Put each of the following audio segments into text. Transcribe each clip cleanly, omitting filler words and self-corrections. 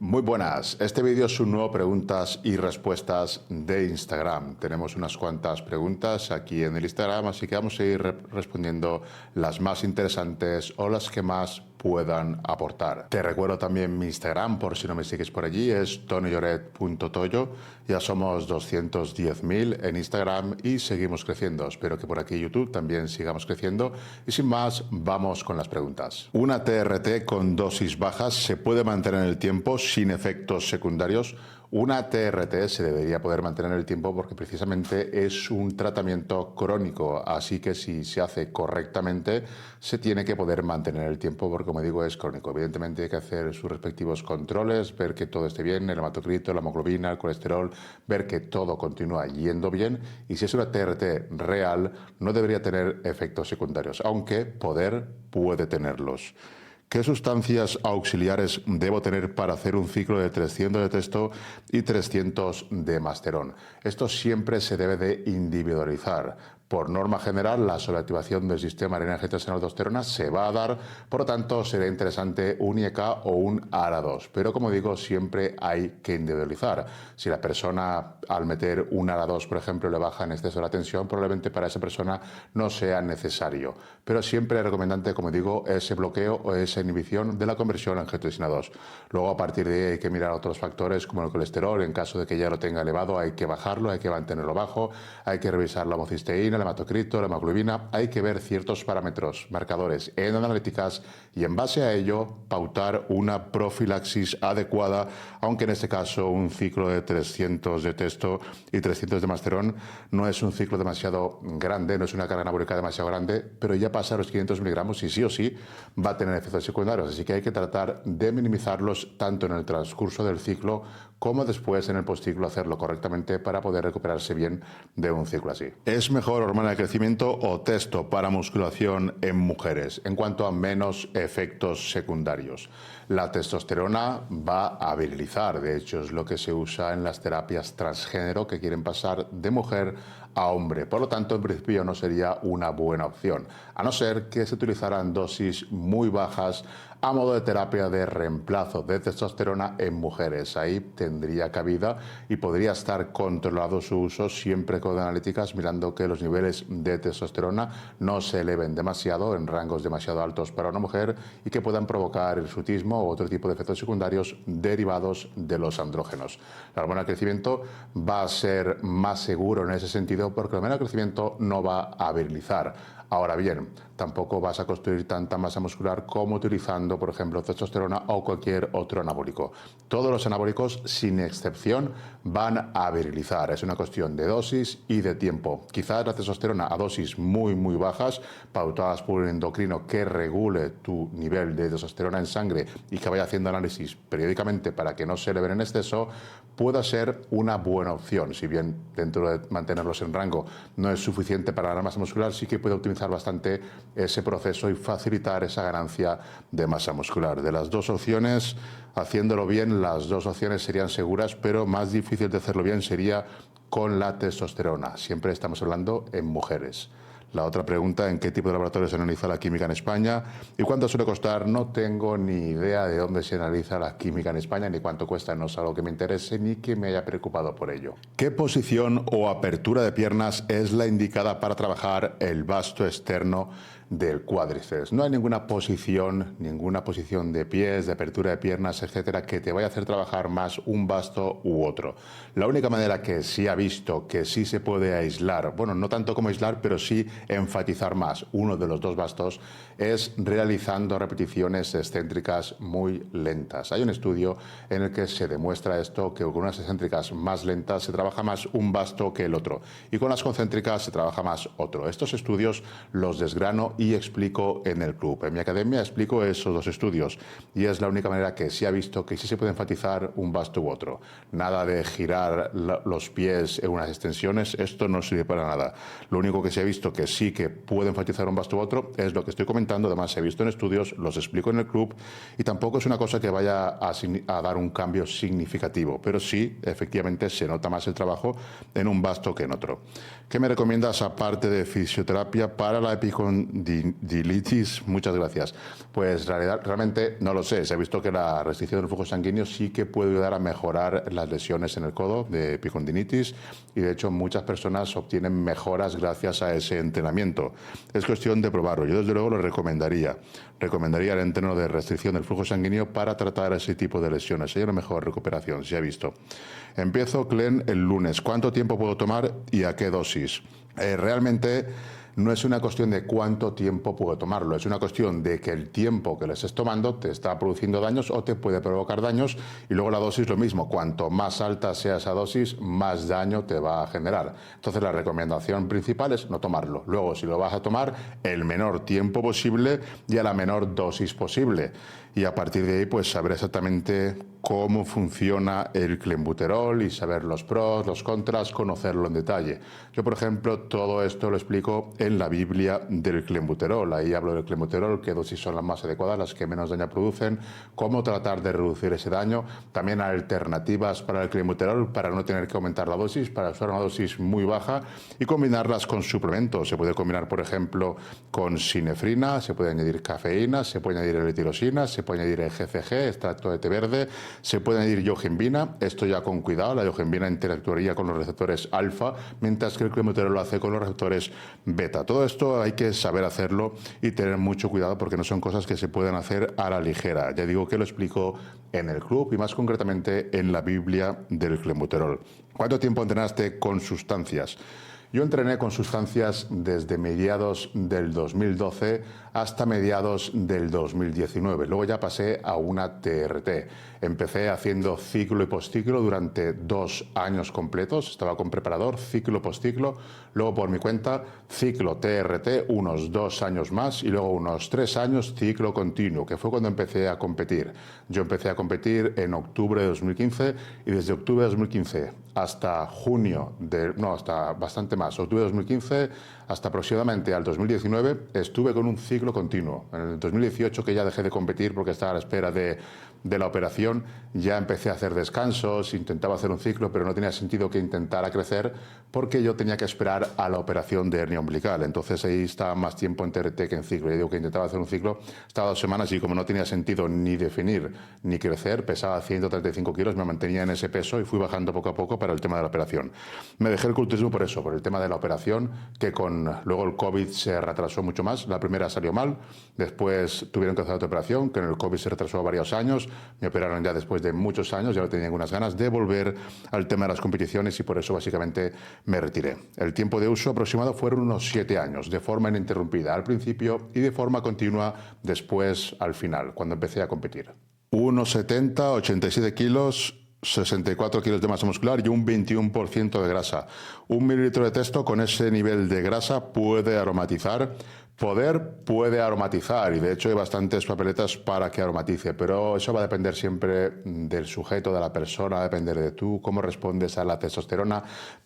Muy buenas, este vídeo es un nuevo preguntas y respuestas de Instagram. Tenemos unas cuantas preguntas aquí en el Instagram, así que vamos a ir respondiendo las más interesantes o las que más puedan aportar. Te recuerdo también mi Instagram, por si no me sigues por allí, es tonilloret.toyo. Ya somos 210.000 en Instagram y seguimos creciendo. Espero que por aquí YouTube también sigamos creciendo. Y sin más, vamos con las preguntas. ¿Una TRT con dosis bajas se puede mantener en el tiempo sin efectos secundarios? Una TRT se debería poder mantener en el tiempo porque precisamente es un tratamiento crónico, así que si se hace correctamente se tiene que poder mantener el tiempo porque, como digo, es crónico. Evidentemente hay que hacer sus respectivos controles, ver que todo esté bien, el hematocrito, la hemoglobina, el colesterol, ver que todo continúa yendo bien, y si es una TRT real no debería tener efectos secundarios, aunque poder puede tenerlos. ¿Qué sustancias auxiliares debo tener para hacer un ciclo de 300 de testo y 300 de masterón? Esto siempre se debe de individualizar. Por norma general, la sobreactivación del sistema adrenal-angiotensina-aldosterona se va a dar, por lo tanto, será interesante un IEK o un ARA2. Pero, como digo, siempre hay que individualizar. Si la persona, al meter un ARA2, por ejemplo, le baja en exceso la tensión, probablemente para esa persona no sea necesario. Pero siempre es recomendante, como digo, ese bloqueo o esa inhibición de la conversión a angiotensina 2. Luego, a partir de ahí, hay que mirar otros factores como el colesterol. En caso de que ya lo tenga elevado, hay que bajarlo, hay que mantenerlo bajo, hay que revisar la homocisteína, el hematocrito, la hemoglobina. Hay que ver ciertos parámetros, marcadores en analíticas y en base a ello pautar una profilaxis adecuada, aunque en este caso un ciclo de 300 de testo y 300 de masterón no es un ciclo demasiado grande, no es una carga anabólica demasiado grande, pero ya pasa los 500 miligramos y sí o sí va a tener efectos secundarios, así que hay que tratar de minimizarlos tanto en el transcurso del ciclo como después en el postciclo, hacerlo correctamente para poder recuperarse bien de un ciclo así. ¿Es mejor hormona de crecimiento o testo para musculación en mujeres en cuanto a menos efectos secundarios? La testosterona va a virilizar, de hecho es lo que se usa en las terapias transgénero que quieren pasar de mujer a hombre, por lo tanto en principio no sería una buena opción, a no ser que se utilizaran dosis muy bajas a modo de terapia de reemplazo de testosterona en mujeres. Ahí tendría cabida y podría estar controlado su uso siempre con analíticas, mirando que los niveles de testosterona no se eleven demasiado en rangos demasiado altos para una mujer y que puedan provocar hirsutismo u otro tipo de efectos secundarios derivados de los andrógenos. La hormona de crecimiento va a ser más seguro en ese sentido porque la hormona de crecimiento no va a virilizar. Ahora bien, tampoco vas a construir tanta masa muscular como utilizando, por ejemplo, testosterona o cualquier otro anabólico. Todos los anabólicos, sin excepción, van a virilizar. Es una cuestión de dosis y de tiempo. Quizás la testosterona a dosis muy bajas, pautadas por un endocrino que regule tu nivel de testosterona en sangre y que vaya haciendo análisis periódicamente para que no se eleven en exceso, pueda ser una buena opción. Si bien dentro de mantenerlos en rango no es suficiente para la masa muscular, sí que puede optimizar bastante ese proceso y facilitar esa ganancia de masa muscular. De las dos opciones, haciéndolo bien, las dos opciones serían seguras, pero más difícil de hacerlo bien sería con la testosterona. Siempre estamos hablando en mujeres. La otra pregunta, ¿en qué tipo de laboratorio se analiza la química en España? ¿Y cuánto suele costar? No tengo ni idea de dónde se analiza la química en España, ni cuánto cuesta, no es algo que me interese ni que me haya preocupado por ello. ¿Qué posición o apertura de piernas es la indicada para trabajar el vasto externo del cuádriceps? No hay ninguna posición de pies, de apertura de piernas, etcétera, que te vaya a hacer trabajar más un vasto u otro. La única manera que sí ha visto que sí se puede aislar, bueno, no tanto como aislar, pero sí enfatizar más uno de los dos bastos, es realizando repeticiones excéntricas muy lentas. Hay un estudio en el que se demuestra esto, que con unas excéntricas más lentas se trabaja más un basto que el otro, y con las concéntricas se trabaja más otro. Estos estudios los desgrano y explico en el club. En mi academia explico esos dos estudios y es la única manera que sí ha visto que sí se puede enfatizar un basto u otro. Nada de girar los pies en unas extensiones, esto no sirve para nada. Lo único que se ha visto que sí que puede enfatizar un vasto u otro, es lo que estoy comentando. Además, he visto en estudios, los explico en el club, y tampoco es una cosa que vaya a dar un cambio significativo, pero sí, efectivamente, se nota más el trabajo en un vasto que en otro. ¿Qué me recomiendas aparte de fisioterapia para la epicondilitis? Muchas gracias. Pues realmente no lo sé. Se ha visto que la restricción del flujo sanguíneo sí que puede ayudar a mejorar las lesiones en el codo de epicondilitis, y de hecho muchas personas obtienen mejoras gracias a ese entrenamiento. Es cuestión de probarlo. Yo desde luego lo recomendaría. Recomendaría el entreno de restricción del flujo sanguíneo para tratar ese tipo de lesiones. Hay una mejor recuperación, se ha visto. Empiezo CLEN el lunes. ¿Cuánto tiempo puedo tomar y a qué dosis? Realmente no es una cuestión de cuánto tiempo puedo tomarlo, es una cuestión de que el tiempo que le estés tomando te está produciendo daños o te puede provocar daños, y luego la dosis lo mismo. Cuanto más alta sea esa dosis, más daño te va a generar. Entonces la recomendación principal es no tomarlo. Luego, si lo vas a tomar, el menor tiempo posible y a la menor dosis posible. Y a partir de ahí, pues saber exactamente cómo funciona el clenbuterol y saber los pros, los contras, conocerlo en detalle. Yo, por ejemplo, todo esto lo explico en la Biblia del clenbuterol. Ahí hablo del clenbuterol, qué dosis son las más adecuadas, las que menos daño producen, cómo tratar de reducir ese daño, también alternativas para el clenbuterol para no tener que aumentar la dosis, para usar una dosis muy baja y combinarlas con suplementos. Se puede combinar, por ejemplo, con sinefrina, se puede añadir cafeína, se puede añadir L-tirosina, se puede añadir el GCG, extracto de té verde, se puede añadir yohimbina, esto ya con cuidado. La yohimbina interactuaría con los receptores alfa, mientras que el clenbuterol lo hace con los receptores beta. Todo esto hay que saber hacerlo y tener mucho cuidado, porque no son cosas que se pueden hacer a la ligera. Ya digo que lo explico en el club y más concretamente en la Biblia del clenbuterol. ¿Cuánto tiempo entrenaste con sustancias? Yo entrené con sustancias desde mediados del 2012 hasta mediados del 2019. Luego ya pasé a una TRT. Empecé haciendo ciclo y postciclo durante 2 años completos. Estaba con preparador, ciclo, postciclo. Luego por mi cuenta, ciclo, TRT, unos 2 años más, y luego unos 3 años ciclo continuo, que fue cuando empecé a competir. Yo empecé a competir en octubre de 2015, y desde octubre de 2015 hasta junio hasta bastante más, octubre de 2015 hasta aproximadamente al 2019 estuve con un ciclo continuo. En el 2018, que ya dejé de competir porque estaba a la espera de la operación, ya empecé a hacer descansos, intentaba hacer un ciclo, pero no tenía sentido que intentara crecer porque yo tenía que esperar a la operación de hernia umbilical. Entonces ahí estaba más tiempo en TRT que en ciclo. Yo digo que intentaba hacer un ciclo, estaba 2 semanas y como no tenía sentido ni definir ni crecer, pesaba 135 kilos, me mantenía en ese peso y fui bajando poco a poco para el tema de la operación. Me dejé el culturismo por eso, por el tema de la operación, que luego el COVID se retrasó mucho más. La primera salió mal, después tuvieron que hacer otra operación, que en el COVID se retrasó varios años, me operaron ya después de muchos años, ya no tenía ninguna ganas de volver al tema de las competiciones y por eso básicamente me retiré. El tiempo de uso aproximado fueron unos 7 años, de forma ininterrumpida al principio y de forma continua después al final, cuando empecé a competir. 1,70, 87 kilos, 64 kilos de masa muscular y un 21% de grasa. 1 mililitro de testo con ese nivel de grasa puede aromatizar. Puede aromatizar, y de hecho hay bastantes papeletas para que aromatice, pero eso va a depender siempre del sujeto, de la persona, va a depender de tú, cómo respondes a la testosterona,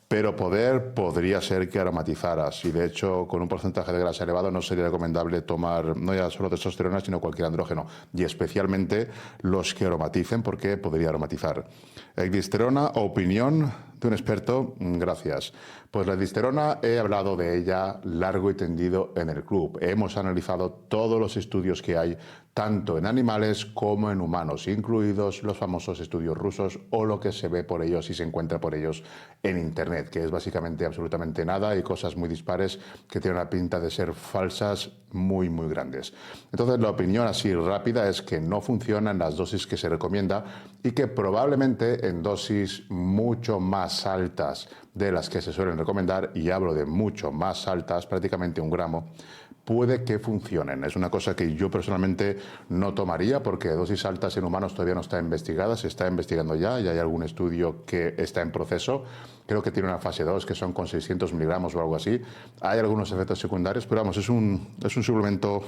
pero podría ser que aromatizaras, y de hecho con un porcentaje de grasa elevado no sería recomendable tomar no ya solo testosterona, sino cualquier andrógeno, y especialmente los que aromaticen, porque podría aromatizar. Ecdisterona, opinión de un experto, gracias. Pues la ecdisterona he hablado de ella largo y tendido en el club. Hemos analizado todos los estudios que hay, tanto en animales como en humanos, incluidos los famosos estudios rusos o lo que se ve por ellos y se encuentra por ellos en Internet, que es básicamente absolutamente nada y cosas muy dispares que tienen la pinta de ser falsas muy, muy grandes. Entonces la opinión así rápida es que no funciona en las dosis que se recomienda y que probablemente en dosis mucho más altas de las que se suelen recomendar, y hablo de mucho más altas, prácticamente 1 gramo, puede que funcionen. Es una cosa que yo personalmente no tomaría porque dosis altas en humanos todavía no está investigada, se está investigando ya y hay algún estudio que está en proceso. Creo que tiene una fase 2 que son con 600 miligramos o algo así. Hay algunos efectos secundarios, pero vamos, es un suplemento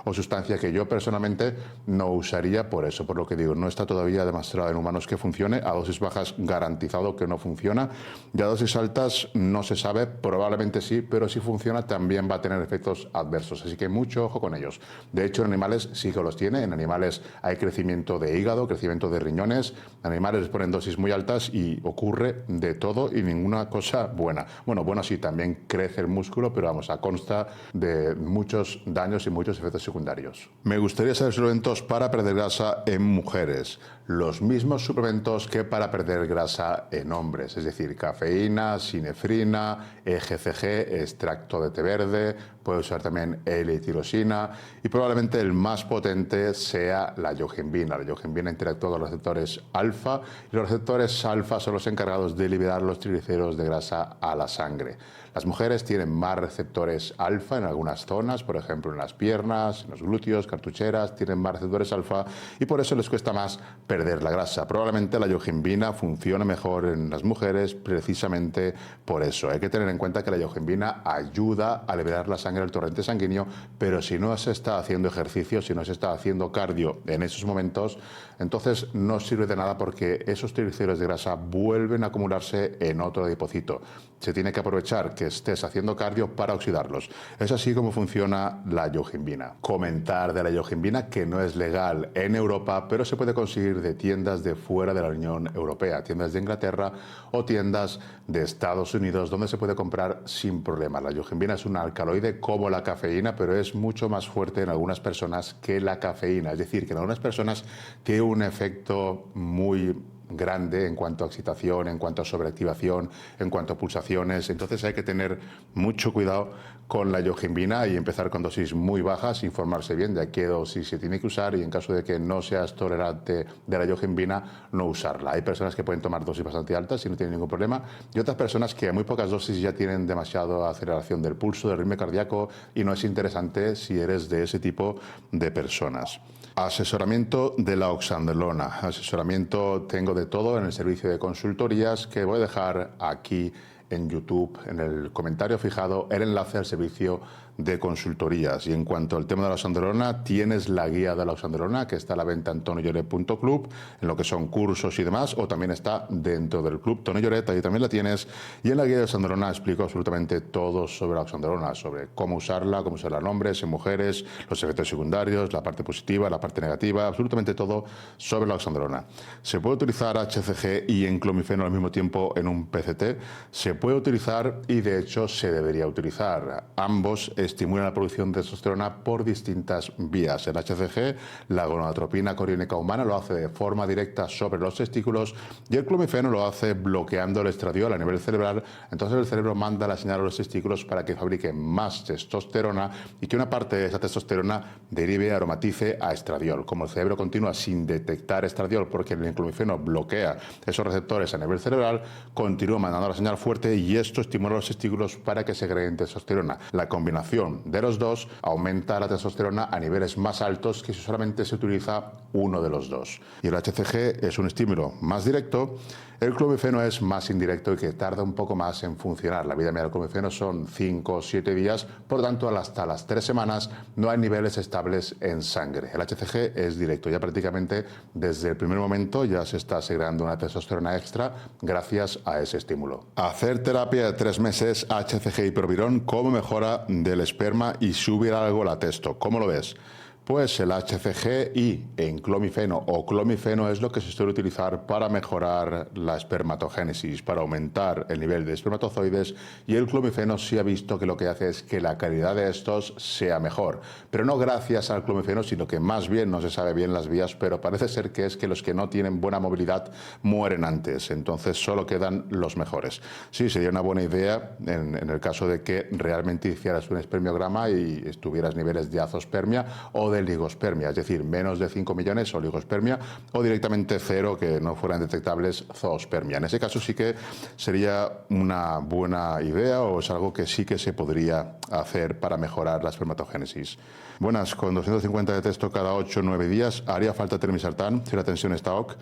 o sustancia que yo personalmente no usaría por eso, por lo que digo, no está todavía demostrado en humanos que funcione. A dosis bajas garantizado que no funciona. Y a dosis altas no se sabe, probablemente sí, pero si funciona también va a tener efectos adversos. Así que mucho ojo con ellos. De hecho, en animales sí que los tiene. En animales hay crecimiento de hígado, crecimiento de riñones. En animales les ponen dosis muy altas y ocurre de todo y ninguna cosa buena. Bueno, sí, también crece el músculo, pero vamos, a consta de muchos daños y muchos efectos secundarios. Me gustaría saber suplementos para perder grasa en mujeres. Los mismos suplementos que para perder grasa en hombres, es decir, cafeína, sinefrina, EGCG, extracto de té verde, puede usar también L-tirosina y probablemente el más potente sea la yohimbina. La yohimbina interactúa con los receptores alfa y los receptores alfa son los encargados de liberar los triglicéridos de grasa a la sangre. Las mujeres tienen más receptores alfa en algunas zonas, por ejemplo en las piernas, en los glúteos, cartucheras, tienen más receptores alfa y por eso les cuesta más perder la grasa. Probablemente la yohimbina funciona mejor en las mujeres precisamente por eso. Hay que tener en cuenta que la yohimbina ayuda a liberar la sangre del torrente sanguíneo, pero si no se está haciendo ejercicio, si no se está haciendo cardio en esos momentos, entonces no sirve de nada porque esos triglicéridos de grasa vuelven a acumularse en otro adipocito. Se tiene que aprovechar que estés haciendo cardio para oxidarlos. Es así como funciona la yohimbina. Comentar de la yohimbina que no es legal en Europa, pero se puede conseguir de tiendas de fuera de la Unión Europea, tiendas de Inglaterra o tiendas de Estados Unidos, donde se puede comprar sin problema. La yohimbina es un alcaloide como la cafeína, pero es mucho más fuerte en algunas personas que la cafeína. Es decir, que en algunas personas tiene un efecto muy grande en cuanto a excitación, en cuanto a sobreactivación, en cuanto a pulsaciones. Entonces hay que tener mucho cuidado con la yohimbina y empezar con dosis muy bajas, informarse bien de a qué dosis se tiene que usar y en caso de que no seas tolerante de la yohimbina, no usarla. Hay personas que pueden tomar dosis bastante altas y no tienen ningún problema y otras personas que a muy pocas dosis ya tienen demasiada aceleración del pulso, del ritmo cardíaco y no es interesante si eres de ese tipo de personas. Asesoramiento de la oxandrolona. Asesoramiento tengo de todo en el servicio de consultorías que voy a dejar aquí en YouTube, en el comentario fijado, el enlace al servicio de consultorías. Y en cuanto al tema de la oxandrolona, tienes la guía de la oxandrolona que está a la venta en tonolloret.club, en lo que son cursos y demás, o también está dentro del club Tono Lloret, ahí también la tienes. Y en la guía de oxandrolona explico absolutamente todo sobre la oxandrolona, sobre cómo usarla en hombres, en mujeres, los efectos secundarios, la parte positiva, la parte negativa, absolutamente todo sobre la oxandrolona. Se puede utilizar HCG y enclomifeno al mismo tiempo en un PCT, se puede utilizar y de hecho se debería utilizar. Ambos estimulan la producción de testosterona por distintas vías. El HCG, la gonadotropina coriónica humana, lo hace de forma directa sobre los testículos y el clomifeno lo hace bloqueando el estradiol a nivel cerebral. Entonces el cerebro manda la señal a los testículos para que fabrique más testosterona y que una parte de esa testosterona derive, aromatice a estradiol. Como el cerebro continúa sin detectar estradiol porque el clomifeno bloquea esos receptores a nivel cerebral, continúa mandando la señal fuerte y esto estimula a los testículos para que segreguen testosterona. La combinación de los dos aumenta la testosterona a niveles más altos que si solamente se utiliza uno de los dos. Y el HCG es un estímulo más directo, el clomifeno es más indirecto y que tarda un poco más en funcionar. La vida media del clomifeno son 5 o 7 días, por lo tanto hasta las 3 semanas no hay niveles estables en sangre. El HCG es directo, ya prácticamente desde el primer momento ya se está segregando una testosterona extra gracias a ese estímulo. Hacer terapia de 3 meses HCG y provirón como mejora del esperma y subir algo la testo. ¿Cómo lo ves? Pues el HCG y enclomifeno o clomifeno es lo que se suele utilizar para mejorar la espermatogénesis, para aumentar el nivel de espermatozoides y el clomifeno sí ha visto que lo que hace es que la calidad de estos sea mejor. Pero no gracias al clomifeno, sino que más bien no se sabe bien las vías, pero parece ser que es que los que no tienen buena movilidad mueren antes, entonces solo quedan los mejores. Sí, sería una buena idea en el caso de que realmente hicieras un espermiograma y tuvieras niveles de azospermia o de de ligospermia, es decir, menos de 5 millones oligospermia o directamente cero, que no fueran detectables zoospermia. En ese caso sí que sería una buena idea o es algo que sí que se podría hacer para mejorar la espermatogénesis. Buenas, con 250 de testo cada 8 o 9 días, ¿haría falta telmisartán si la tensión está OK?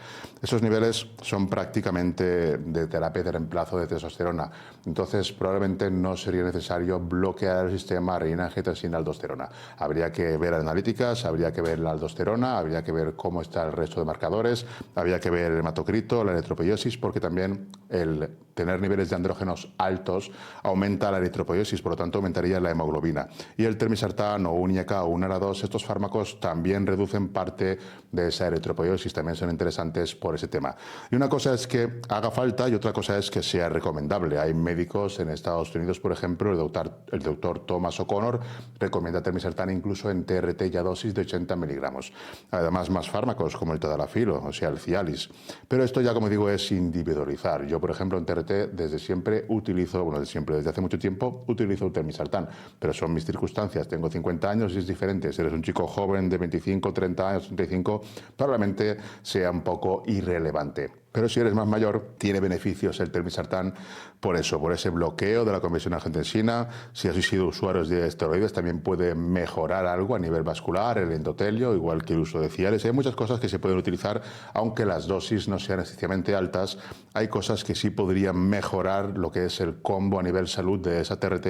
Esos niveles son prácticamente de terapia de reemplazo de testosterona, entonces probablemente no sería necesario bloquear el sistema renina-angiotensina-aldosterona. Habría que ver analíticas, habría que ver la aldosterona, habría que ver cómo está el resto de marcadores, habría que ver el hematocrito, la eritropoiesis, porque también el tener niveles de andrógenos altos aumenta la eritropoiesis, por lo tanto aumentaría la hemoglobina. Y el telmisartán o un IAK o un ARA2, estos fármacos también reducen parte de esa eritropoiesis, también son interesantes por ese tema. Y una cosa es que haga falta y otra cosa es que sea recomendable. Hay médicos en Estados Unidos, por ejemplo, el doctor Thomas O'Connor recomienda telmisartán incluso en TRT y a dosis de 80 miligramos. Además, más fármacos como el tadalafilo, o sea, el Cialis. Pero esto ya, como digo, es individualizar. Yo, por ejemplo, en TRT desde siempre utilizo, desde hace mucho tiempo utilizo el telmisartán, pero son mis circunstancias. Tengo 50 años y es diferente. Si eres un chico joven de 25, 30 años, 35, probablemente sea un poco irrelevante. Pero si eres más mayor, tiene beneficios el telmisartán por eso, por ese bloqueo de la conversión a angiotensina. Si has sido usuarios de esteroides, también puede mejorar algo a nivel vascular, el endotelio, igual que el uso de Cialis. Hay muchas cosas que se pueden utilizar, aunque las dosis no sean excesivamente altas. Hay cosas que sí podrían mejorar lo que es el combo a nivel salud de esa TRT,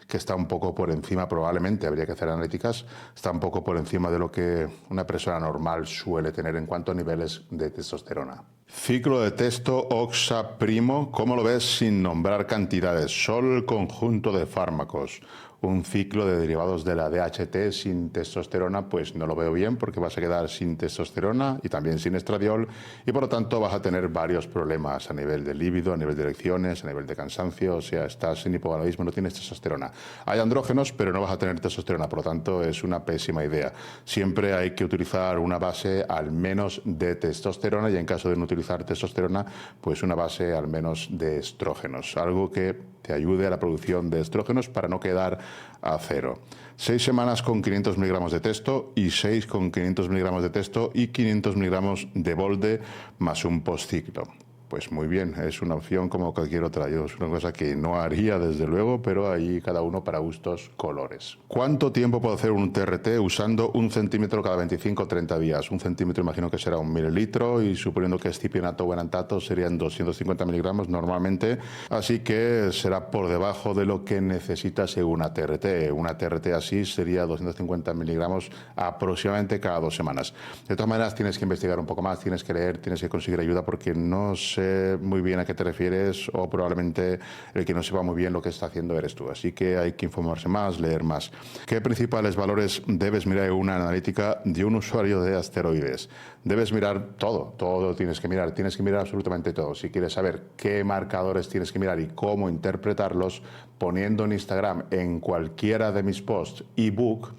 que está un poco por encima, probablemente, habría que hacer analíticas, está un poco por encima de lo que una persona normal suele tener en cuanto a niveles de testosterona. Ciclo de testo OXA primo, ¿cómo lo ves sin nombrar cantidades? Solo el conjunto de fármacos. Un ciclo de derivados de la DHT sin testosterona, pues no lo veo bien porque vas a quedar sin testosterona y también sin estradiol y por lo tanto vas a tener varios problemas a nivel de líbido, a nivel de erecciones, a nivel de cansancio, o sea, estás en hipogonadismo, no tienes testosterona. Hay andrógenos, pero no vas a tener testosterona, por lo tanto es una pésima idea. Siempre hay que utilizar una base al menos de testosterona y en caso de no utilizar testosterona, pues una base al menos de estrógenos, algo que te ayude a la producción de estrógenos para no quedar a cero. 6 semanas con 500 miligramos de testo y 6 con 500 miligramos de testo y 500 miligramos de bolde más un postciclo. Pues muy bien, es una opción como cualquier otra. Yo es una cosa que no haría desde luego, pero ahí cada uno para gustos colores. ¿Cuánto tiempo puedo hacer un TRT usando 1 centímetro cada 25 o 30 días? 1 centímetro imagino que será 1 mililitro y suponiendo que es cipionato o enantato serían 250 miligramos normalmente, así que será por debajo de lo que necesita según una TRT. Una TRT así sería 250 miligramos aproximadamente cada 2 semanas. De todas maneras tienes que investigar un poco más, tienes que leer, tienes que conseguir ayuda porque no sé muy bien a qué te refieres o probablemente el que no sepa muy bien lo que está haciendo eres tú. Así que hay que informarse más, leer más. ¿Qué principales valores debes mirar en una analítica de un usuario de asteroides? Debes mirar todo, todo tienes que mirar absolutamente todo. Si quieres saber qué marcadores tienes que mirar y cómo interpretarlos, poniendo en Instagram en cualquiera de mis posts ebook,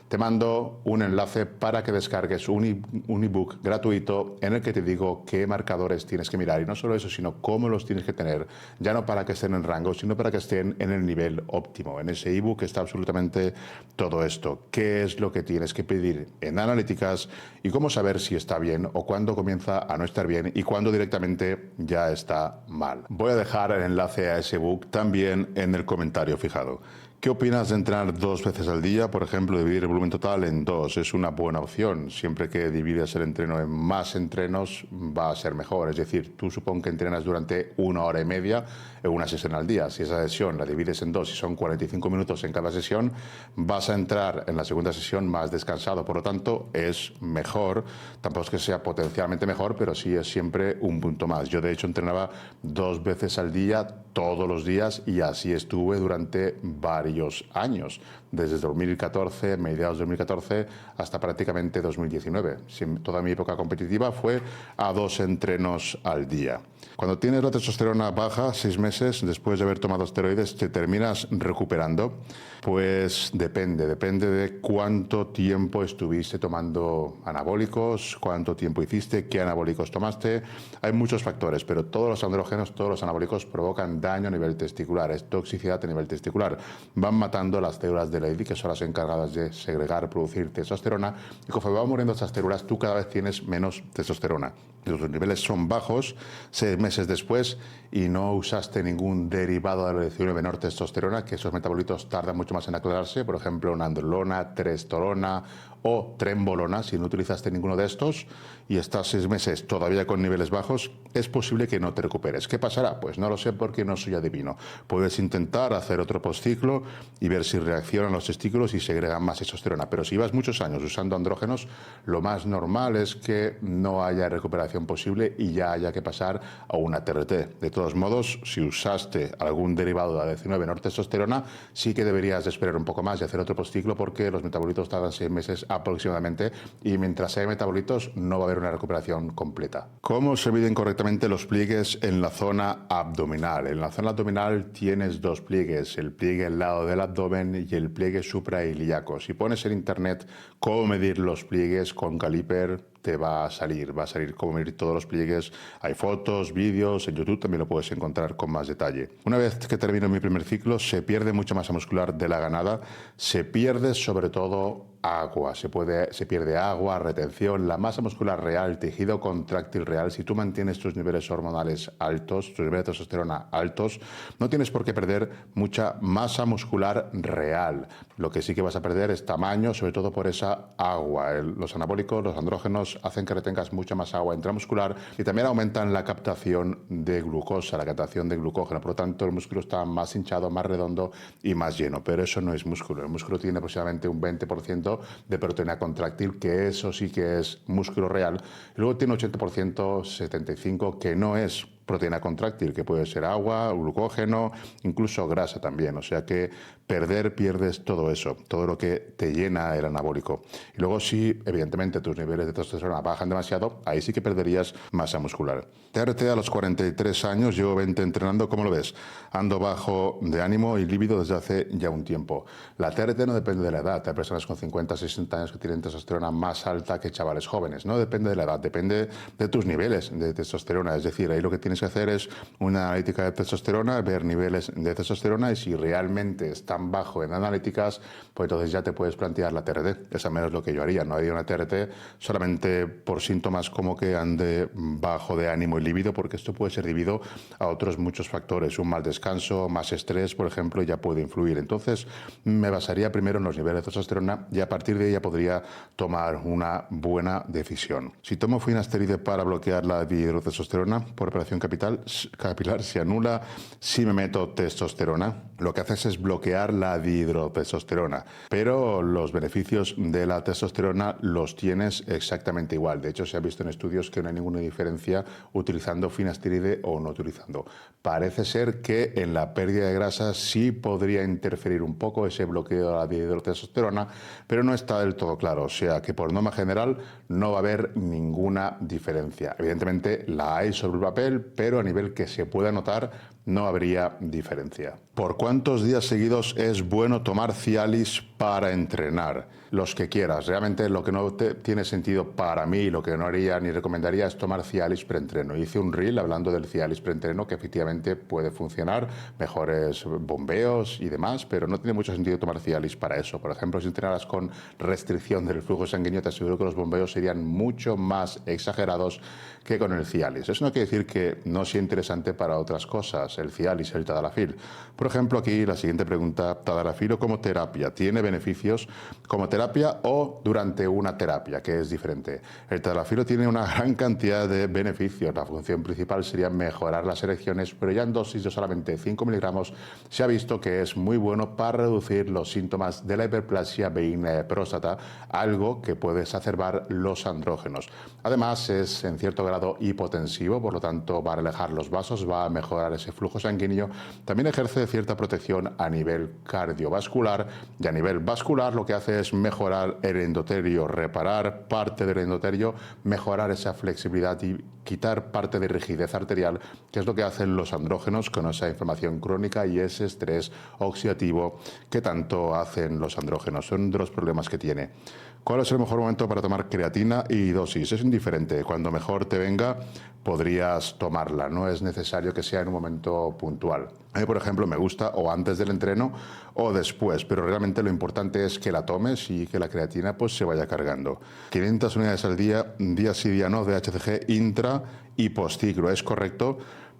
te mando un enlace para que descargues un ebook gratuito en el que te digo qué marcadores tienes que mirar. Y no solo eso, sino cómo los tienes que tener, ya no para que estén en rango, sino para que estén en el nivel óptimo. En ese ebook está absolutamente todo esto. ¿Qué es lo que tienes que pedir en analíticas y cómo saber si está bien o cuándo comienza a no estar bien y cuándo directamente ya está mal? Voy a dejar el enlace a ese ebook también en el comentario fijado. ¿Qué opinas de entrenar 2 veces al día? Por ejemplo, dividir el volumen total en 2. Es una buena opción. Siempre que divides el entreno en más entrenos, va a ser mejor. Es decir, tú supón que entrenas durante 1 hora y media en una sesión al día. Si esa sesión la divides en 2 y son 45 minutos en cada sesión, vas a entrar en la segunda sesión más descansado. Por lo tanto, es mejor. Tampoco es que sea potencialmente mejor, pero sí es siempre un punto más. Yo, de hecho, entrenaba 2 veces al día, todos los días, y así estuve durante varios años, desde 2014, mediados de 2014, hasta prácticamente 2019. Toda mi época competitiva fue a 2 entrenos al día. Cuando tienes la testosterona baja, 6 meses después de haber tomado esteroides, ¿te terminas recuperando? Pues depende de cuánto tiempo estuviste tomando anabólicos, cuánto tiempo hiciste, qué anabólicos tomaste. Hay muchos factores, pero todos los andrógenos, todos los anabólicos provocan daño a nivel testicular, es toxicidad a nivel testicular. Van matando las células de Leydig, que son las encargadas de segregar, producir testosterona, y conforme van muriendo estas células, tú cada vez tienes menos testosterona. Los niveles son bajos 6 meses después y no usaste ningún derivado de la reducción de menor testosterona, que esos metabolitos tardan mucho más en aclararse, por ejemplo, nandrolona, trestolona o trembolona. Si no utilizaste ninguno de estos y estás 6 meses todavía con niveles bajos, es posible que no te recuperes. ¿Qué pasará? Pues no lo sé porque no soy adivino. Puedes intentar hacer otro postciclo y ver si reaccionan los testículos y segregan más testosterona, pero si llevas muchos años usando andrógenos, lo más normal es que no haya recuperación posible y ya haya que pasar a una TRT. De todos modos, si usaste algún derivado de la 19 menor testosterona, sí que deberías de esperar un poco más y hacer otro postciclo, porque los metabolitos tardan 6 meses aproximadamente y mientras haya metabolitos no va a haber una recuperación completa. ¿Cómo se miden correctamente los pliegues en la zona abdominal? En la zona abdominal tienes dos pliegues, el pliegue al lado del abdomen y el pliegue suprailíaco. Si pones en internet cómo medir los pliegues con caliper, te va a salir cómo medir todos los pliegues. Hay fotos, vídeos, en YouTube también lo puedes encontrar con más detalle. Una vez que termino mi primer ciclo, se pierde mucha masa muscular de la ganada, se pierde sobre todo agua, se pierde agua, retención, la masa muscular real, tejido contráctil real. Si tú mantienes tus niveles hormonales altos, tus niveles de testosterona altos, no tienes por qué perder mucha masa muscular real. Lo que sí que vas a perder es tamaño, sobre todo por esa agua. Los anabólicos, los andrógenos hacen que retengas mucha más agua intramuscular y también aumentan la captación de glucosa, la captación de glucógeno. Por lo tanto, el músculo está más hinchado, más redondo y más lleno. Pero eso no es músculo. El músculo tiene aproximadamente un 20% de proteína contráctil, que eso sí que es músculo real. Y luego tiene 80%, 75% que no es proteína contráctil, que puede ser agua, glucógeno, incluso grasa también. O sea que pierdes todo eso, todo lo que te llena el anabólico. Y luego si evidentemente tus niveles de testosterona bajan demasiado, ahí sí que perderías masa muscular. TRT a los 43 años, llevo 20 entrenando, ¿cómo lo ves? Ando bajo de ánimo y líbido desde hace ya un tiempo. La TRT no depende de la edad. Hay personas con 50, 60 años que tienen testosterona más alta que chavales jóvenes. No depende de la edad, depende de tus niveles de testosterona. Es decir, ahí lo que tienes que hacer es una analítica de testosterona, ver niveles de testosterona, y si realmente están bajo en analíticas, pues entonces ya te puedes plantear la TRT. Esa menos lo que yo haría. No haría una TRT solamente por síntomas como que ande bajo de ánimo y líbido, porque esto puede ser debido a otros muchos factores. Un mal descanso, más estrés, por ejemplo, ya puede influir. Entonces me basaría primero en los niveles de testosterona y a partir de ahí ya podría tomar una buena decisión. Si tomo finasteride para bloquear la dihidrotestosterona por operación capilar, se anula si me meto testosterona. Lo que haces es bloquear la dihidrotestosterona, pero los beneficios de la testosterona los tienes exactamente igual. De hecho, se ha visto en estudios que no hay ninguna diferencia utilizando finasteride o no utilizando. Parece ser que en la pérdida de grasa sí podría interferir un poco ese bloqueo de la dihidrotestosterona, pero no está del todo claro. O sea que por norma general no va a haber ninguna diferencia. Evidentemente la hay sobre el papel, pero a nivel que se pueda notar no habría diferencia. ¿Por cuántos días seguidos es bueno tomar Cialis para entrenar? Los que quieras. Realmente lo que no tiene sentido para mí, lo que no haría ni recomendaría, es tomar Cialis preentreno. Hice un reel hablando del Cialis preentreno, que efectivamente puede funcionar, mejores bombeos y demás, pero no tiene mucho sentido tomar Cialis para eso. Por ejemplo, si entrenaras con restricción del flujo sanguíneo, te aseguro que los bombeos serían mucho más exagerados que con el Cialis. Eso no quiere decir que no sea interesante para otras cosas, el Cialis, el Tadalafil. Por ejemplo, aquí la siguiente pregunta: ¿Tadalafil como terapia tiene beneficios como terapia o durante una terapia, que es diferente? El Tadalafil tiene una gran cantidad de beneficios. La función principal sería mejorar las erecciones, pero ya en dosis de solamente 5 miligramos se ha visto que es muy bueno para reducir los síntomas de la hiperplasia benigna de próstata, algo que puede exacerbar los andrógenos. Además, es en cierto grado hipotensivo, por lo tanto va a relajar los vasos, va a mejorar ese flujo flujo sanguíneo, también ejerce cierta protección a nivel cardiovascular, y a nivel vascular lo que hace es mejorar el endotelio, reparar parte del endotelio, mejorar esa flexibilidad y quitar parte de rigidez arterial, que es lo que hacen los andrógenos con esa inflamación crónica y ese estrés oxidativo que tanto hacen los andrógenos. Son de los problemas que tiene. ¿Cuál es el mejor momento para tomar creatina y dosis? Es indiferente. Cuando mejor te venga, podrías tomarla. No es necesario que sea en un momento puntual. A mí, por ejemplo, me gusta o antes del entreno o después, pero realmente lo importante es que la tomes y que la creatina pues se vaya cargando. 500 unidades al día, día sí, día no, de HCG intra y postciclo. ¿Es correcto?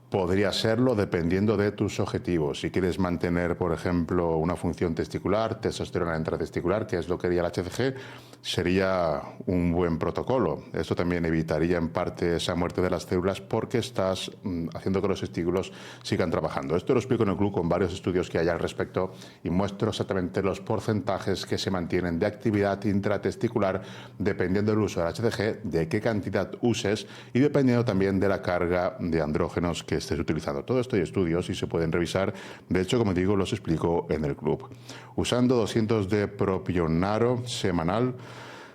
Podría serlo dependiendo de tus objetivos. Si quieres mantener, por ejemplo, una función testicular, testosterona intratesticular, que es lo que haría el HCG, sería un buen protocolo. Esto también evitaría en parte esa muerte de las células porque estás haciendo que los testículos sigan trabajando. Esto lo explico en el club con varios estudios que hay al respecto y muestro exactamente los porcentajes que se mantienen de actividad intratesticular dependiendo del uso del HCG, de qué cantidad uses y dependiendo también de la carga de andrógenos que estés utilizando. Todo esto hay estudios y se pueden revisar. De hecho, como digo, los explico en el club. Usando 200 de propionaro semanal,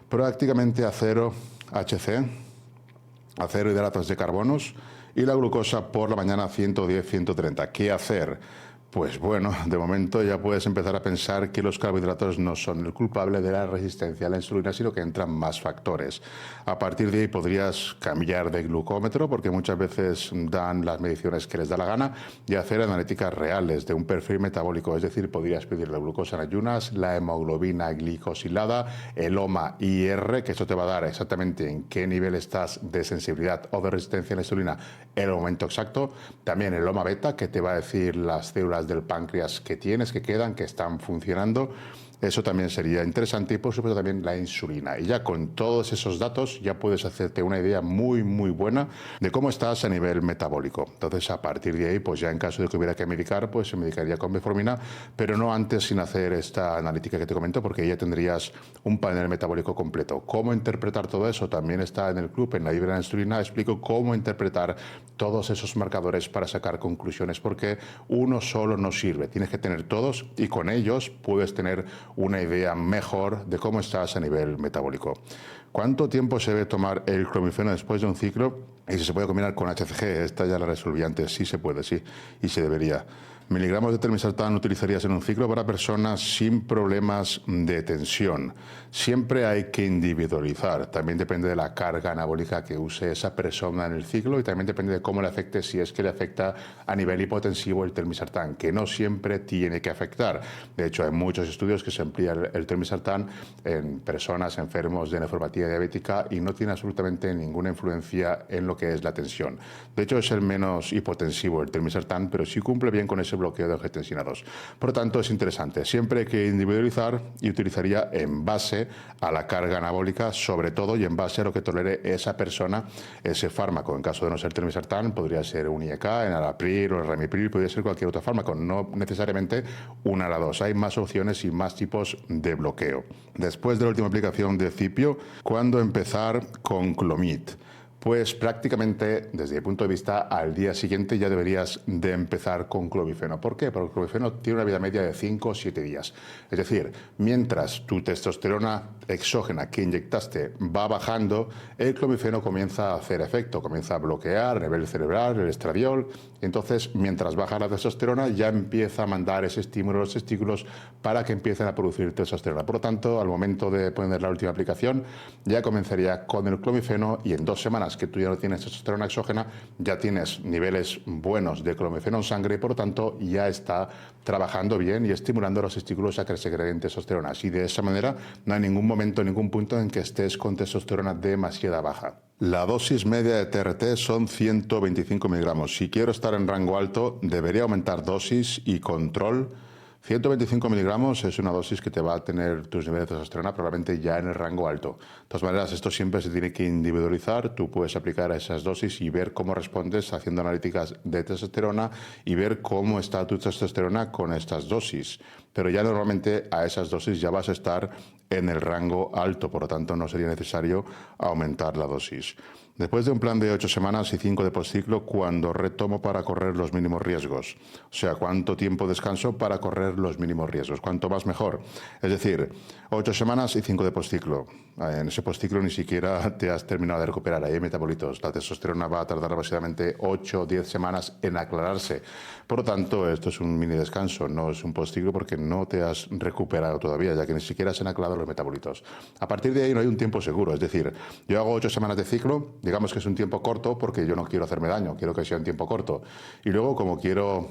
prácticamente a 0 HC, a 0 hidratos de carbonos y la glucosa por la mañana 110-130. ¿Qué hacer? Pues bueno, de momento ya puedes empezar a pensar que los carbohidratos no son el culpable de la resistencia a la insulina, sino que entran más factores. A partir de ahí podrías cambiar de glucómetro, porque muchas veces dan las mediciones que les da la gana, y hacer analíticas reales de un perfil metabólico. Es decir, podrías pedir la glucosa en ayunas, la hemoglobina glicosilada, el HOMA-IR, que eso te va a dar exactamente en qué nivel estás de sensibilidad o de resistencia a la insulina en el momento exacto. También el HOMA-beta, que te va a decir las células del páncreas que tienes, que quedan, que están funcionando. Eso también sería interesante y por supuesto también la insulina. Y ya con todos esos datos ya puedes hacerte una idea muy buena de cómo estás a nivel metabólico. Entonces a partir de ahí pues ya en caso de que hubiera que medicar pues se medicaría con metformina, pero no antes sin hacer esta analítica que te comento porque ya tendrías un panel metabólico completo. ¿Cómo interpretar todo eso? También está en el club, en la libreta de insulina, explico cómo interpretar todos esos marcadores para sacar conclusiones porque uno solo no sirve, tienes que tener todos y con ellos puedes tener una idea mejor de cómo estás a nivel metabólico. ¿Cuánto tiempo se debe tomar el clomifeno después de un ciclo? Y si se puede combinar con HCG, esta ya la resolví antes, sí se puede, sí, y se debería. Miligramos de telmisartán utilizarías en un ciclo para personas sin problemas de tensión. Siempre hay que individualizar. También depende de la carga anabólica que use esa persona en el ciclo y también depende de cómo le afecte, si es que le afecta a nivel hipotensivo el telmisartán, que no siempre tiene que afectar. De hecho, hay muchos estudios que se emplea el telmisartán en personas enfermos de nefropatía diabética y no tiene absolutamente ninguna influencia en lo que es la tensión. De hecho, es el menos hipotensivo el telmisartán, pero sí cumple bien con ese bloqueo de angiotensinados. Por lo tanto, es interesante. Siempre hay que individualizar y utilizaría en base a la carga anabólica, sobre todo, y en base a lo que tolere esa persona ese fármaco. En caso de no ser telmisartán, podría ser un IEK, enalapril o el ramipril, podría ser cualquier otro fármaco, no necesariamente un ALA2. Hay más opciones y más tipos de bloqueo. Después de la última aplicación de Cipio, ¿cuándo empezar con Clomid? Pues prácticamente, desde mi punto de vista, al día siguiente ya deberías de empezar con clomifeno. ¿Por qué? Porque el clomifeno tiene una vida media de 5 o 7 días. Es decir, mientras tu testosterona exógena que inyectaste va bajando, el clomifeno comienza a hacer efecto, comienza a bloquear a nivel cerebral, el estradiol. Entonces, mientras baja la testosterona, ya empieza a mandar ese estímulo a los testículos para que empiecen a producir testosterona. Por lo tanto, al momento de poner la última aplicación, ya comenzaría con el clomifeno y en 2 semanas que tú ya no tienes testosterona exógena, ya tienes niveles buenos de clomifeno en sangre y por lo tanto ya está trabajando bien y estimulando a los testículos a que se creen testosterona. Así de esa manera no hay ningún momento, ningún punto en que estés con testosterona demasiado baja. La dosis media de TRT son 125 miligramos. Si quiero estar en rango alto, debería aumentar dosis y control. 125 miligramos es una dosis que te va a tener tus niveles de testosterona probablemente ya en el rango alto. De todas maneras, esto siempre se tiene que individualizar. Tú puedes aplicar a esas dosis y ver cómo respondes haciendo analíticas de testosterona y ver cómo está tu testosterona con estas dosis. Pero ya normalmente a esas dosis ya vas a estar en el rango alto, por lo tanto no sería necesario aumentar la dosis. Después de un plan de 8 semanas y 5 de postciclo, cuando retomo para correr los mínimos riesgos. O sea, cuánto tiempo descanso para correr los mínimos riesgos. Cuanto más mejor. Es decir, 8 semanas y 5 de postciclo. En ese postciclo ni siquiera te has terminado de recuperar. Ahí hay metabolitos. La testosterona va a tardar aproximadamente 8 o 10 semanas en aclararse. Por lo tanto, esto es un mini descanso, no es un postciclo porque no te has recuperado todavía, ya que ni siquiera se han aclarado los metabolitos. A partir de ahí no hay un tiempo seguro. Es decir, yo hago 8 semanas de ciclo, digamos que es un tiempo corto porque yo no quiero hacerme daño, quiero que sea un tiempo corto. Y luego, como quiero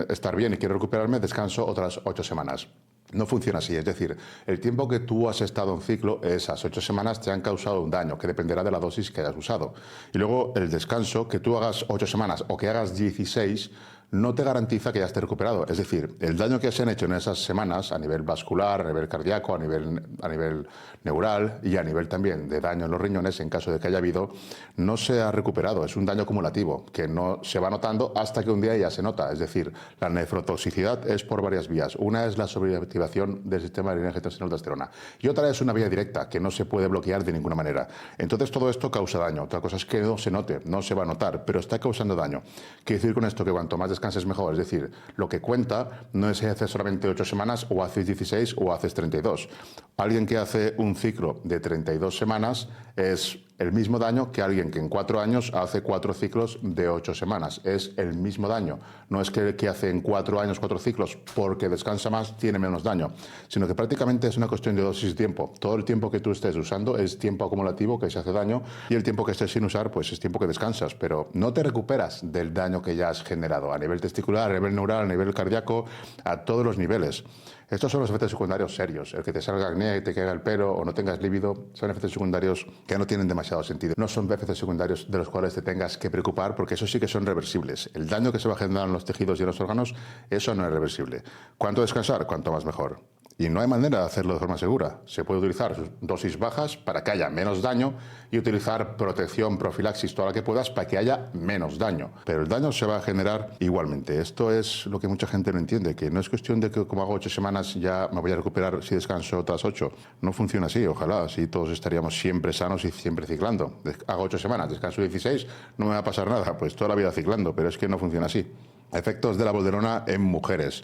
estar bien y quiero recuperarme, descanso otras 8 semanas. No funciona así, es decir, el tiempo que tú has estado en ciclo, esas 8 semanas te han causado un daño, que dependerá de la dosis que hayas usado. Y luego el descanso, que tú hagas 8 semanas o que hagas 16, no te garantiza que ya estés recuperado. Es decir, el daño que se han hecho en esas semanas, a nivel vascular, a nivel cardíaco, a nivel neural y a nivel también de daño en los riñones, en caso de que haya habido, no se ha recuperado. Es un daño acumulativo que no se va notando hasta que un día ya se nota. Es decir, la nefrotoxicidad es por varias vías. Una es la sobreactivación del sistema de adrenina-angiotensina-aldosterona y otra es una vía directa que no se puede bloquear de ninguna manera. Entonces todo esto causa daño. Otra cosa es que no se note, no se va a notar, pero está causando daño. Quiero decir con esto que cuanto más descanses mejor. Es decir, lo que cuenta no es si haces solamente 8 semanas o haces 16 o haces 32. Alguien que hace un ciclo de 32 semanas es el mismo daño que alguien que en 4 años hace 4 ciclos de 8 semanas. Es el mismo daño. No es que el que hace en 4 años 4 ciclos porque descansa más tiene menos daño, sino que prácticamente es una cuestión de dosis de tiempo. Todo el tiempo que tú estés usando es tiempo acumulativo que se hace daño y el tiempo que estés sin usar pues es tiempo que descansas, pero no te recuperas del daño que ya has generado a nivel testicular, a nivel neural, a nivel cardíaco, a todos los niveles. Estos son los efectos secundarios serios. El que te salga acné, te caiga el pelo o no tengas líbido son efectos secundarios que no tienen demasiado sentido. No son efectos secundarios de los cuales te tengas que preocupar porque esos sí que son reversibles. El daño que se va a generar en los tejidos y en los órganos, eso no es reversible. ¿Cuánto descansar? Cuanto más mejor. Y no hay manera de hacerlo de forma segura. Se puede utilizar dosis bajas para que haya menos daño y utilizar protección, profilaxis, toda la que puedas para que haya menos daño. Pero el daño se va a generar igualmente. Esto es lo que mucha gente no entiende, que no es cuestión de que como hago 8 semanas ya me voy a recuperar si descanso otras 8. No funciona así, ojalá. Así todos estaríamos siempre sanos y siempre ciclando. Hago 8 semanas, descanso 16, no me va a pasar nada. Pues toda la vida ciclando, pero es que no funciona así. Efectos de la bolderona en mujeres.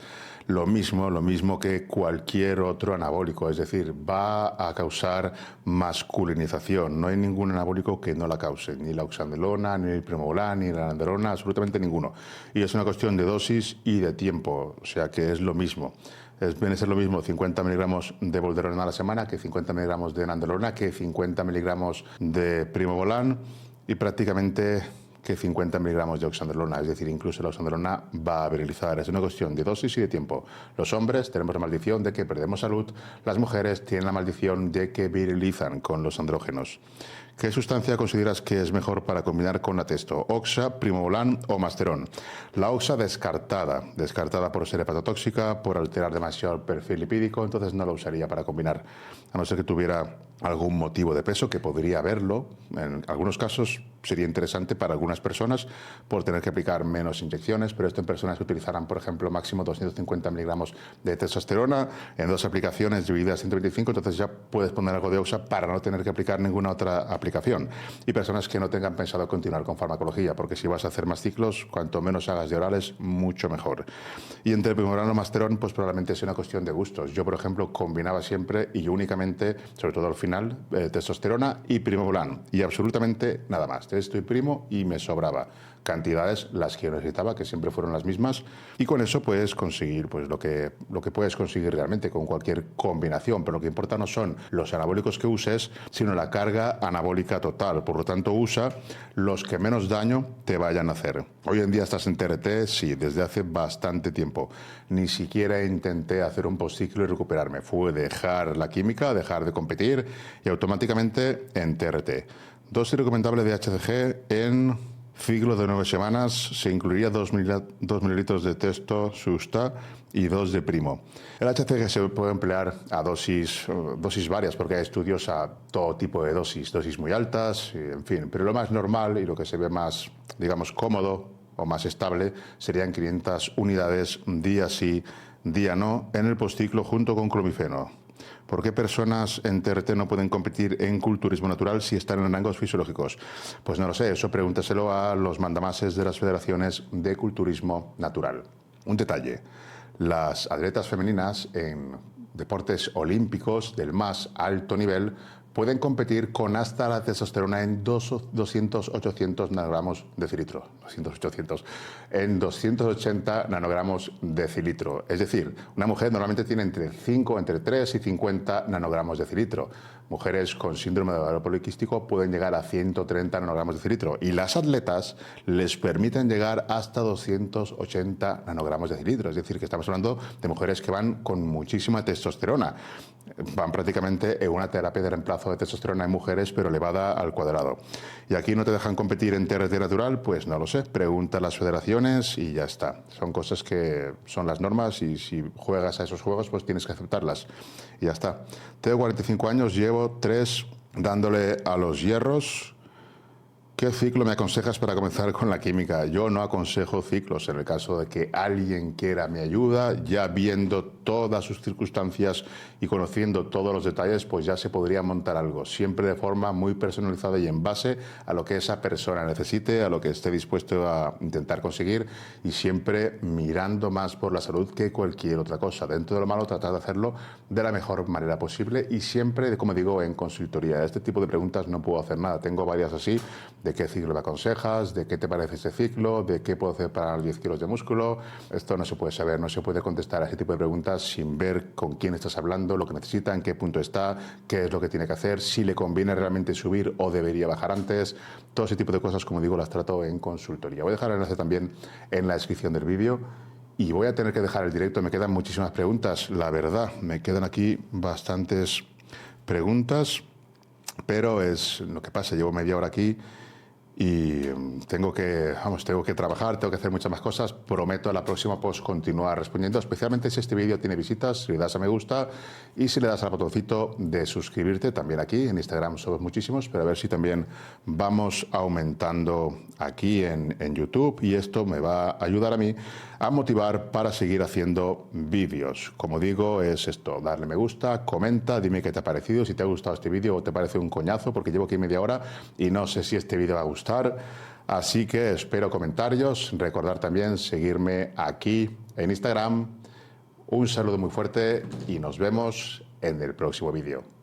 Lo mismo que cualquier otro anabólico, es decir, va a causar masculinización. No hay ningún anabólico que no la cause, ni la oxandrolona, ni el primobolan, ni la nandrolona, absolutamente ninguno. Y es una cuestión de dosis y de tiempo, o sea que es lo mismo. Viene a ser lo mismo 50 miligramos de bolderona a la semana que 50 miligramos de nandrolona, que 50 miligramos de primobolan y prácticamente que 50 miligramos de oxandrolona, es decir, incluso la oxandrolona va a virilizar. Es una cuestión de dosis y de tiempo. Los hombres tenemos la maldición de que perdemos salud, las mujeres tienen la maldición de que virilizan con los andrógenos. ¿Qué sustancia consideras que es mejor para combinar con la testo? ¿Oxa, primobolan o masterón? La oxa descartada por ser hepatotóxica, por alterar demasiado el perfil lipídico, entonces no la usaría para combinar, a no ser que tuviera algún motivo de peso, que podría haberlo. En algunos casos sería interesante para algunas personas por tener que aplicar menos inyecciones, pero esto en personas que utilizarán, por ejemplo, máximo 250 miligramos de testosterona en 2 aplicaciones divididas 125, entonces ya puedes poner algo de oxa para no tener que aplicar ninguna otra aplicación. Y personas que no tengan pensado continuar con farmacología, porque si vas a hacer más ciclos, cuanto menos hagas de orales, mucho mejor. Y entre el primobolan y masterón, pues probablemente sea una cuestión de gustos. Yo, por ejemplo, combinaba siempre y únicamente, sobre todo al final, testosterona y primobolan, y absolutamente nada más. Testo y primo y me sobraba. Cantidades las que yo necesitaba, que siempre fueron las mismas, y con eso puedes conseguir pues lo que puedes conseguir realmente con cualquier combinación, pero lo que importa no son los anabólicos que uses, sino la carga anabólica total. Por lo tanto, usa los que menos daño te vayan a hacer. Hoy en día estás en TRT, sí, desde hace bastante tiempo. Ni siquiera intenté hacer un postciclo y recuperarme. Fue dejar la química, dejar de competir y automáticamente en TRT. Dosis recomendable de HCG en ciclo de 9 semanas se incluiría 2 mililitros de testo susta y 2 de primo. El HCG se puede emplear a dosis varias, porque hay estudios a todo tipo de dosis muy altas, en fin. Pero lo más normal y lo que se ve más, digamos, cómodo o más estable serían 500 unidades día sí, día no, en el postciclo junto con clomifeno. ¿Por qué personas en TRT no pueden competir en culturismo natural si están en rangos fisiológicos? Pues no lo sé, eso pregúntaselo a los mandamases de las federaciones de culturismo natural. Un detalle, las atletas femeninas en deportes olímpicos del más alto nivel pueden competir con hasta la testosterona en 200-800 nanogramos decilitro. 200-800. En 280 nanogramos decilitro. Es decir, una mujer normalmente tiene entre 3 y 50 nanogramos decilitro. Mujeres con síndrome de ovario poliquístico pueden llegar a 130 nanogramos decilitro. Y las atletas les permiten llegar hasta 280 nanogramos decilitro. Es decir, que estamos hablando de mujeres que van con muchísima testosterona. Van prácticamente en una terapia de reemplazo de testosterona en mujeres, pero elevada al cuadrado. Y aquí no te dejan competir en TRT natural, pues no lo sé. Pregunta a las federaciones y ya está. Son cosas que son las normas y si juegas a esos juegos, pues tienes que aceptarlas. Y ya está. Tengo 45 años, llevo 3 dándole a los hierros. ¿Qué ciclo me aconsejas para comenzar con la química? Yo no aconsejo ciclos en el caso de que alguien quiera mi ayuda, ya viendo todas sus circunstancias y conociendo todos los detalles, pues ya se podría montar algo, siempre de forma muy personalizada y en base a lo que esa persona necesite, a lo que esté dispuesto a intentar conseguir y siempre mirando más por la salud que cualquier otra cosa. Dentro de lo malo, tratar de hacerlo de la mejor manera posible y siempre, como digo, en consultoría. Este tipo de preguntas no puedo hacer nada, tengo varias así, de qué ciclo me aconsejas, de qué te parece este ciclo, de qué puedo hacer para ganar 10 kilos de músculo. Esto no se puede saber, no se puede contestar a ese tipo de preguntas sin ver con quién estás hablando, lo que necesita, en qué punto está, qué es lo que tiene que hacer, si le conviene realmente subir o debería bajar antes. Todo ese tipo de cosas, como digo, las trato en consultoría. Voy a dejar el enlace también en la descripción del vídeo. Y voy a tener que dejar el directo, me quedan muchísimas preguntas, la verdad, me quedan aquí bastantes preguntas, pero es lo que pasa, llevo media hora aquí y tengo que trabajar, tengo que hacer muchas más cosas. Prometo a la próxima pues continuar respondiendo, especialmente si este vídeo tiene visitas, si le das a me gusta y si le das al botoncito de suscribirte. También aquí en Instagram somos muchísimos, pero a ver si también vamos aumentando aquí en YouTube y esto me va a ayudar a mí a motivar para seguir haciendo vídeos. Como digo, es esto, darle me gusta, comenta, dime qué te ha parecido, si te ha gustado este vídeo o te parece un coñazo, porque llevo aquí media hora y no sé si este vídeo va a gustar. Así que espero comentarios, recordar también seguirme aquí en Instagram. Un saludo muy fuerte y nos vemos en el próximo vídeo.